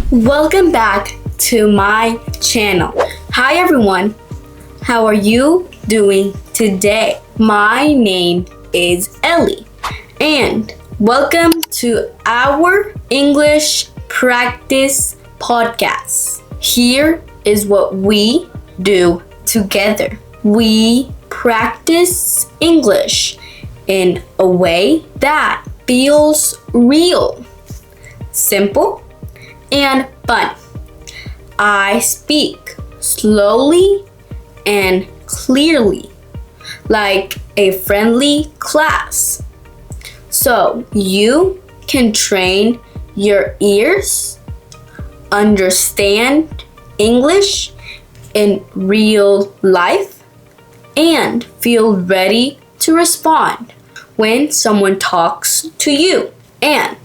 Welcome back to my channel. Hi everyone, how are you doing today? My name is Ellie and welcome to our English practice podcast. Here is what we do together. We practice English in a way that feels real, simple, and fun. I speak slowly and clearly, like a friendly class, so you can train your ears, understand English in real life, and feel ready to respond when someone talks to you. And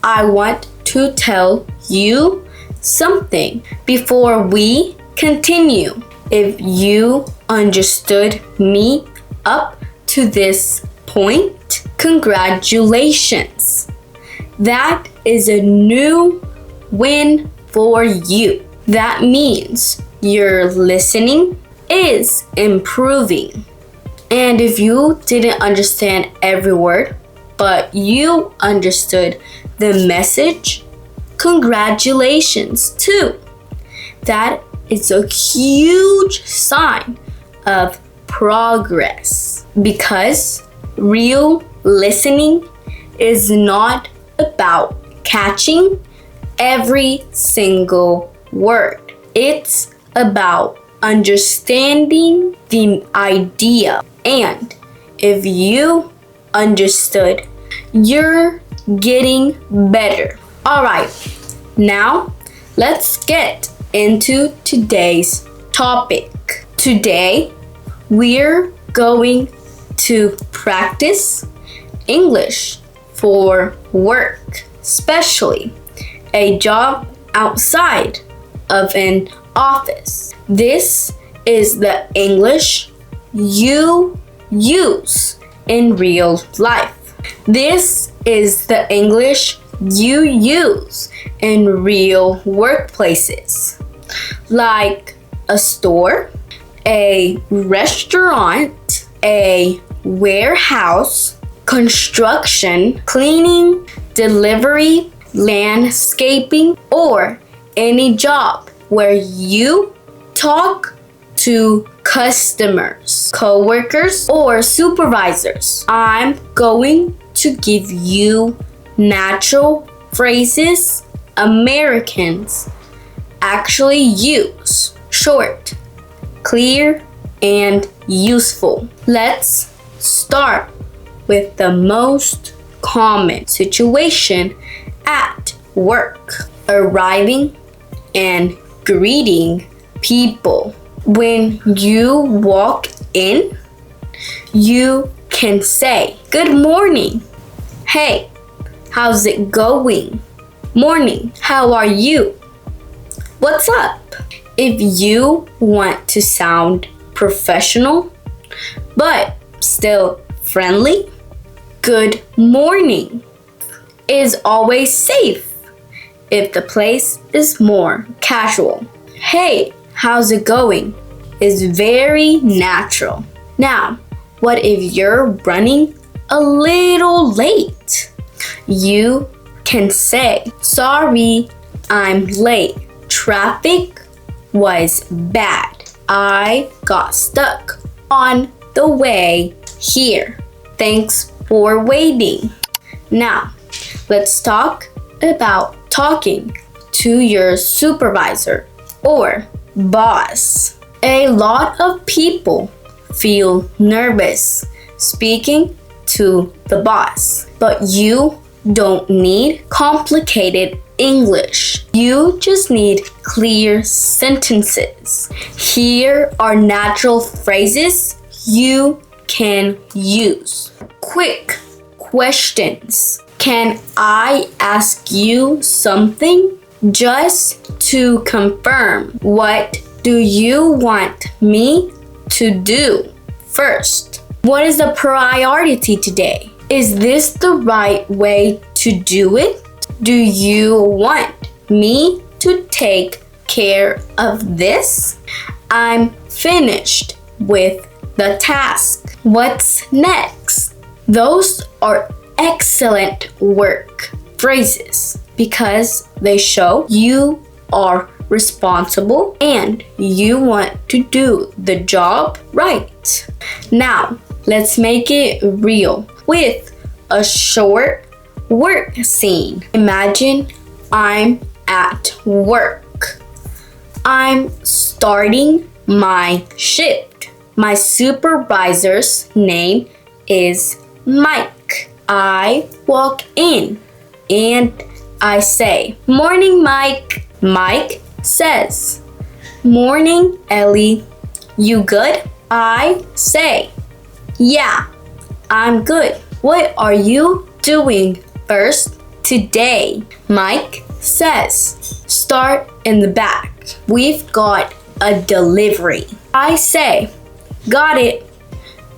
I want to tell you something before we continue. If you understood me up to this point, congratulations. That is a new win for you. That means your listening is improving. And if you didn't understand every word, but you understood the message, congratulations too. That is a huge sign of progress, because real listening is not about catching every single word. It's about understanding the idea. And if you understood, you're getting better. All right, now let's get into today's topic. Today, we're going to practice English for work, especially a job outside of an office. This is the English you use in real life. This is the English you use in real workplaces, like a store, a restaurant, a warehouse, construction, cleaning, delivery, landscaping, or any job where you talk to customers, coworkers, or supervisors. I'm going to give you natural phrases Americans actually use. Short, clear, and useful. Let's start with the most common situation at work: arriving and greeting people. When you walk in, you can say, "Good morning." "Hey, how's it going?" "Morning, how are you?" "What's up?" If you want to sound professional, but still friendly, "Good morning" is always safe if the place is more casual. "Hey, how's it going?" is very natural. Now, what if you're running a little late? You can say, "Sorry, I'm late. Traffic was bad. I got stuck on the way here. Thanks for waiting." Now, let's talk about talking to your supervisor or boss. A lot of people feel nervous speaking to the boss, but you don't need complicated English. You just need clear sentences. Here are natural phrases you can use. Quick questions. "Can I ask you something?" Just to confirm, what do you want me to do first? What is the priority today? Is this the right way to do it? Do you want me to take care of this? I'm finished with the task. What's next? Those are excellent work phrases because they show you are responsible and you want to do the job right. Now, let's make it real with a short work scene. Imagine I'm at work. I'm starting my shift. My supervisor's name is Mike. I walk in and I say, "Morning, Mike." Mike says, "Morning, Ellie. You good?" I say, "Yeah, I'm good. What are you doing first today?" Mike says, "Start in the back. We've got a delivery." I say, "Got it.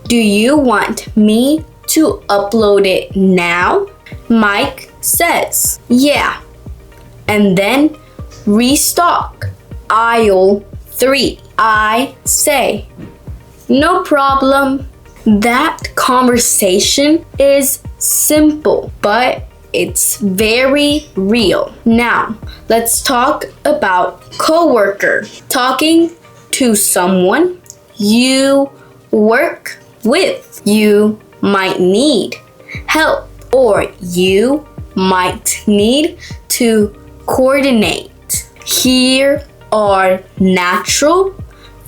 Do you want me to upload it now?" Mike says, "Yeah." And then restock aisle 3. I say, "No problem." That conversation is simple, but it's very real. Now, let's talk about coworker. Talking to someone you work with. You might need help or you might need to coordinate. Here are natural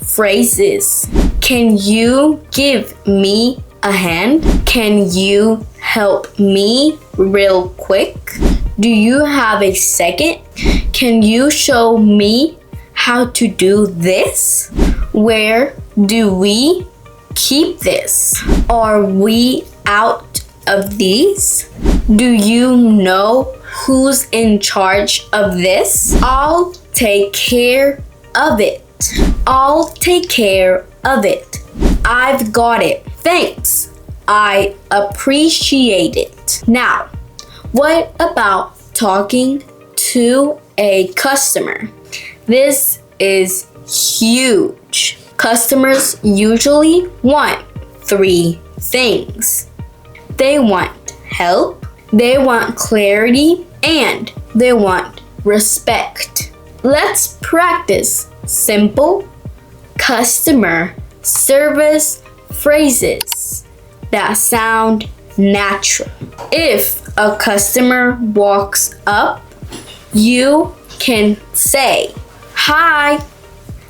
phrases. Can you give me a hand? Can you help me real quick? Do you have a second? Can you show me how to do this? Where do we keep this? Are we out of these? Do you know who's in charge of this? I'll take care of it. I'll take care of it. I've got it. Thanks. I appreciate it. Now, what about talking to a customer? This is huge. Customers usually want 3 things. They want help, they want clarity, and they want respect. Let's practice simple customer service phrases that sound natural. If a customer walks up, you can say, "Hi,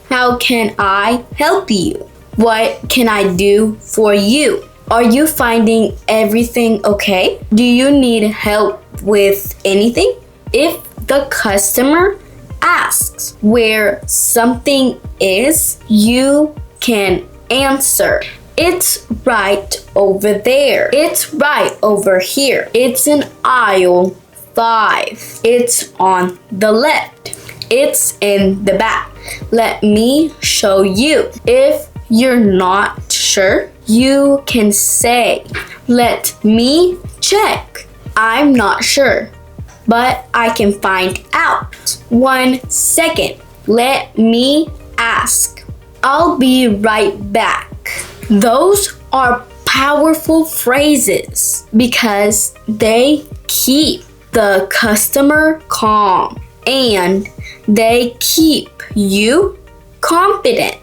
how can I help you? What can I do for you? Are you finding everything okay? Do you need help with anything?" If the customer asks where something is, you can answer, "It's right over there. It's right over here. It's in aisle 5. It's on the left. It's in the back. Let me show you." If you're not sure, you can say, "Let me check. I'm not sure, but I can find out. 1 second. Let me ask. I'll be right back." Those are powerful phrases because they keep the customer calm and they keep you confident.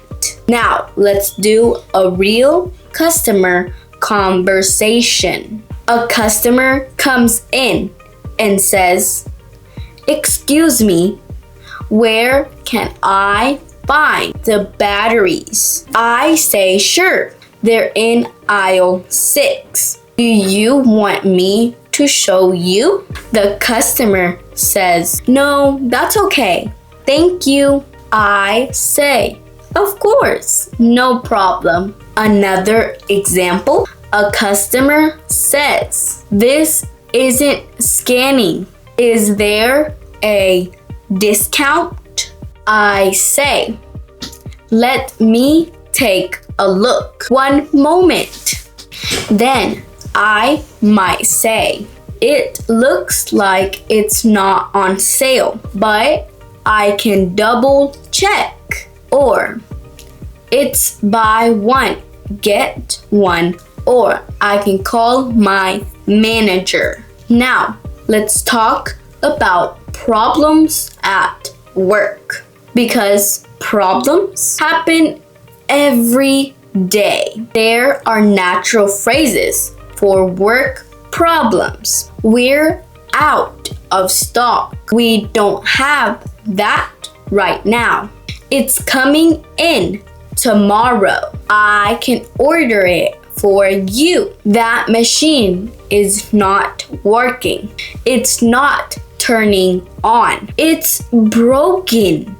Now, let's do a real customer conversation. A customer comes in and says, "Excuse me, where can I find the batteries?" I say, "Sure, they're in aisle 6. Do you want me to show you?" The customer says, "No, that's okay. Thank you." I say, "Of course, no problem." Another example, a customer says, "This isn't scanning. Is there a discount?" I say, "Let me take a look. 1 moment." Then I might say, "It looks like it's not on sale, but I can double check. Or it's buy one, get one. Or I can call my manager. Now, let's talk about problems at work. Because problems happen every day. There are natural phrases for work problems. We're out of stock. We don't have that right now. It's coming in tomorrow. I can order it for you. That machine is not working. It's not turning on. It's broken.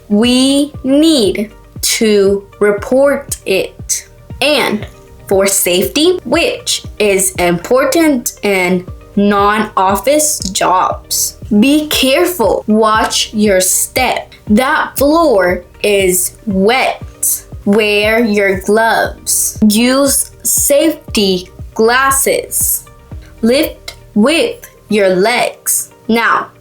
We need to report it. And for safety, which is important in non-office jobs, be careful. Watch your step. That floor is wet. Wear your gloves. Use safety glasses. Lift with your legs. Now,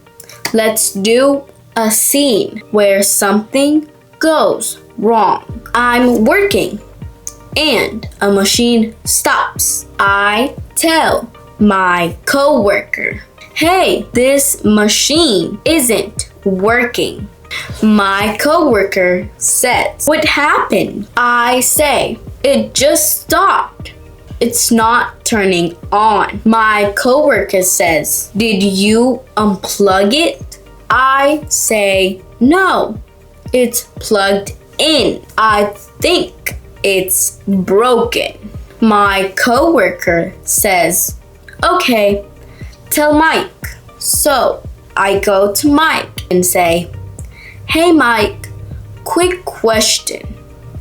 let's do a scene where something goes wrong. I'm working and a machine stops. I tell my coworker, "Hey, this machine isn't working." My coworker says, "What happened?" I say, "It just stopped. It's not turning on." My coworker says, "Did you unplug it?" I say, "No, it's plugged in. I think it's broken." My coworker says, "Okay, tell Mike." So I go to Mike and say, "Hey Mike, quick question.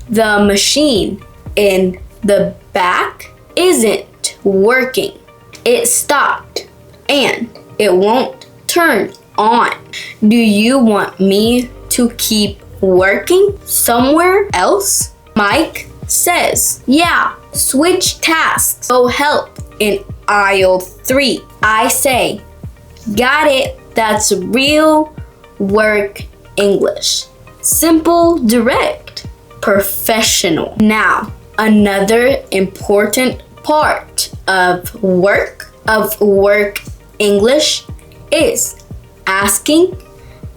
The machine in the back isn't working. It stopped and it won't turn on. Do you want me to keep working somewhere else?" Mike says, "Yeah, switch tasks. Go help in aisle 3. I say, "Got it. That's real work English. Simple, direct, professional." Now, another important part of work English is asking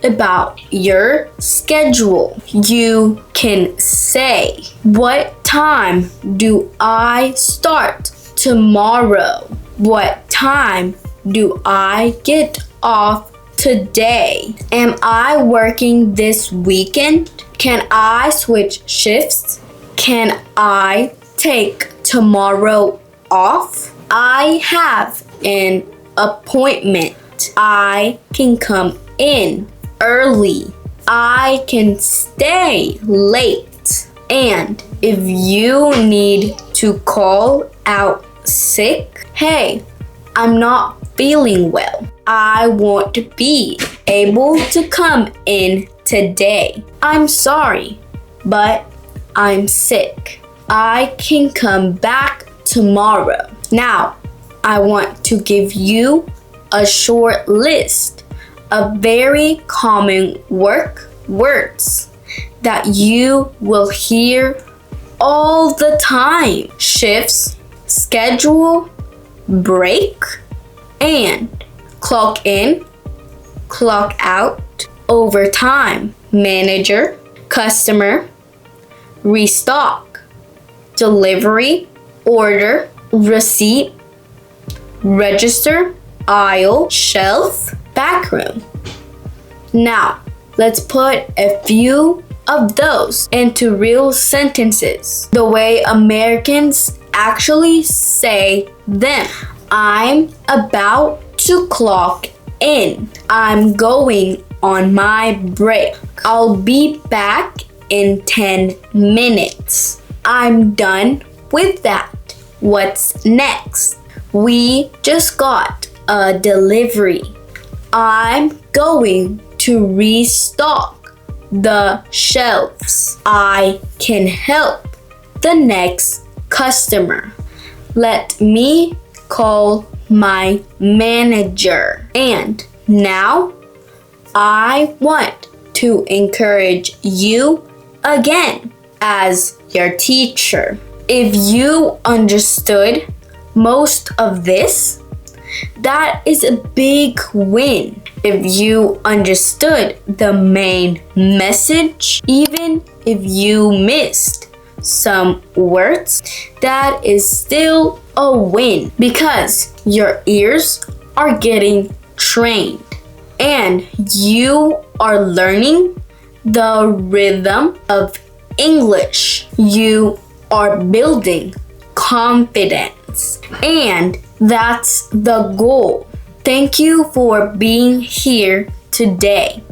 about your schedule. You can say, "What time do I start tomorrow? What time do I get off today? Am I working this weekend? Can I switch shifts? Can I take tomorrow off? I have an appointment. I can come in early. I can stay late. And if you need to call out sick, hey, I'm not feeling well. I won't be able to come in today. I'm sorry, but I'm sick. I can come back tomorrow." Now, I want to give you a short list of very common work words that you will hear all the time. Shifts, schedule, break, and clock in, clock out, overtime, manager, customer, restock, delivery, order, receipt, register, aisle, shelf, backroom. Now, let's put a few of those into real sentences, the way Americans actually say them. I'm about to clock in. I'm going on my break. I'll be back in 10 minutes. I'm done with that. What's next? We just got a delivery. I'm going to restock the shelves. I can help the next customer. Let me call my manager. And now I want to encourage you again as your teacher. If you understood most of this, that is a big win. If you understood the main message, even if you missed some words, that is still a win because your ears are getting trained and you are learning the rhythm of English. You are building confidence, and that's the goal. Thank you for being here today.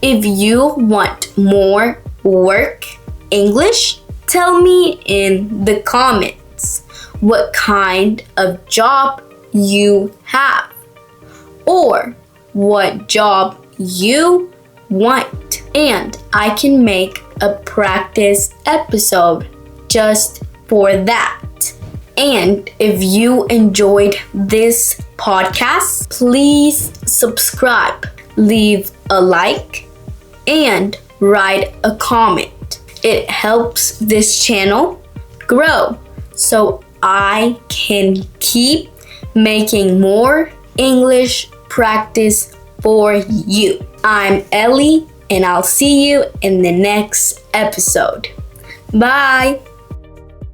If you want more work English, tell me in the comments what kind of job you have or what job you want, and I can make a practice episode just for that. And if you enjoyed this podcast, please subscribe, leave a like, and write a comment. It helps this channel grow so I can keep making more English practice for you. I'm Ellie, and I'll see you in the next episode. Bye!